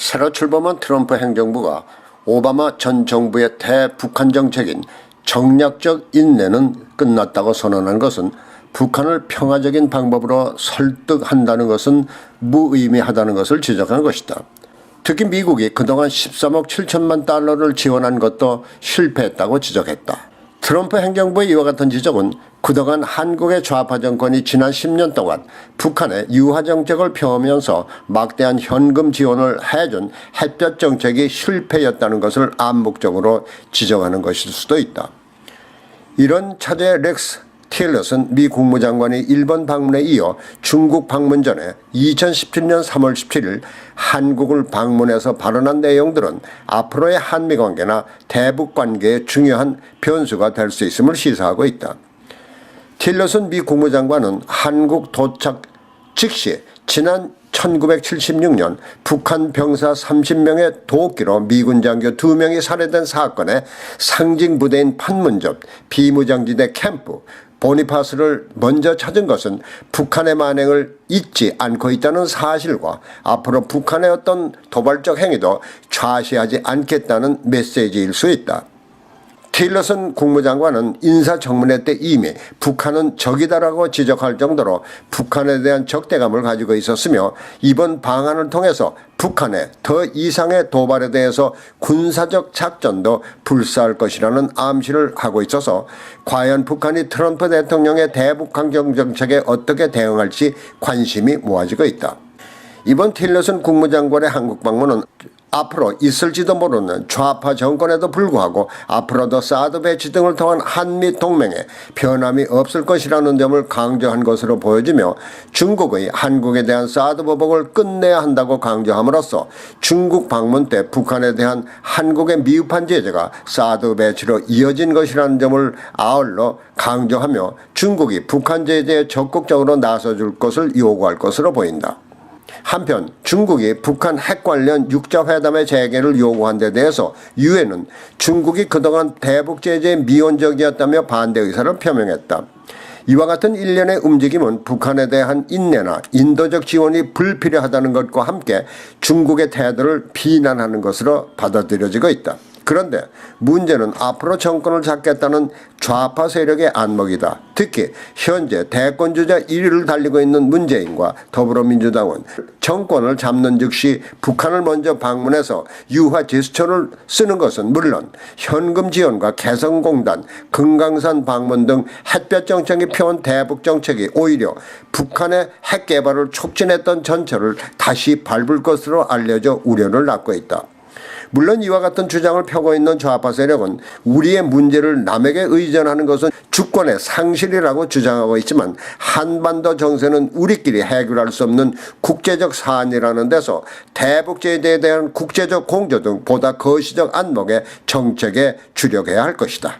새로 출범한 트럼프 행정부가 오바마 전 정부의 대북한 정책인 정략적 인내는 끝났다고 선언한 것은 북한을 평화적인 방법으로 설득한다는 것은 무의미하다는 것을 지적한 것이다. 특히 미국이 그동안 13억 7천만 달러를 지원한 것도 실패했다고 지적했다. 트럼프 행정부의 이와 같은 지적은 그동안 한국의 좌파 정권이 지난 10년 동안 북한에 유화 정책을 펴오면서 막대한 현금 지원을 해준 햇볕 정책이 실패였다는 것을 암묵적으로 지적하는 것일 수도 있다. 이런 차제의 렉스 틸러슨 미 국무장관이 일본 방문에 이어 중국 방문 전에 2017년 3월 17일 한국을 방문해서 발언한 내용들은 앞으로의 한미관계나 대북관계에 중요한 변수가 될 수 있음을 시사하고 있다. 틸러슨 미 국무장관은 한국 도착 즉시 지난 1976년 북한 병사 30명의 도끼로 미군 장교 2명이 살해된 사건의 상징 부대인 판문점 비무장지대 캠프 보니파스를 먼저 찾은 것은 북한의 만행을 잊지 않고 있다는 사실과 앞으로 북한의 어떤 도발적 행위도 좌시하지 않겠다는 메시지일 수 있다. 틸러슨 국무장관은 인사청문회 때 이미 북한은 적이다라고 지적할 정도로 북한에 대한 적대감을 가지고 있었으며 이번 방안을 통해서 북한의 더 이상의 도발에 대해서 군사적 작전도 불사할 것이라는 암시를 하고 있어서 과연 북한이 트럼프 대통령의 대북한 정책에 어떻게 대응할지 관심이 모아지고 있다. 이번 틸러슨 국무장관의 한국 방문은 앞으로 있을지도 모르는 좌파 정권에도 불구하고 앞으로도 사드 배치 등을 통한 한미 동맹에 변함이 없을 것이라는 점을 강조한 것으로 보여지며 중국의 한국에 대한 사드 보복을 끝내야 한다고 강조함으로써 중국 방문 때 북한에 대한 한국의 미흡한 제재가 사드 배치로 이어진 것이라는 점을 아울러 강조하며 중국이 북한 제재에 적극적으로 나서줄 것을 요구할 것으로 보인다. 한편 중국이 북한 핵 관련 육자회담의 재개를 요구한 데 대해서 유엔은 중국이 그동안 대북 제재에 미온적이었다며 반대 의사를 표명했다. 이와 같은 일련의 움직임은 북한에 대한 인내나 인도적 지원이 불필요하다는 것과 함께 중국의 태도를 비난하는 것으로 받아들여지고 있다. 그런데 문제는 앞으로 정권을 잡겠다는 좌파 세력의 안목이다. 특히 현재 대권주자 1위를 달리고 있는 문재인과 더불어민주당은 정권을 잡는 즉시 북한을 먼저 방문해서 유화 제스처를 쓰는 것은 물론 현금 지원과 개성공단, 금강산 방문 등 햇볕 정책이 펴온 대북 정책이 오히려 북한의 핵 개발을 촉진했던 전철을 다시 밟을 것으로 알려져 우려를 낳고 있다. 물론 이와 같은 주장을 펴고 있는 좌파 세력은 우리의 문제를 남에게 의존하는 것은 주권의 상실이라고 주장하고 있지만 한반도 정세는 우리끼리 해결할 수 없는 국제적 사안이라는 데서 대북 제재에 대한 국제적 공조 등 보다 거시적 안목의 정책에 주력해야 할 것이다.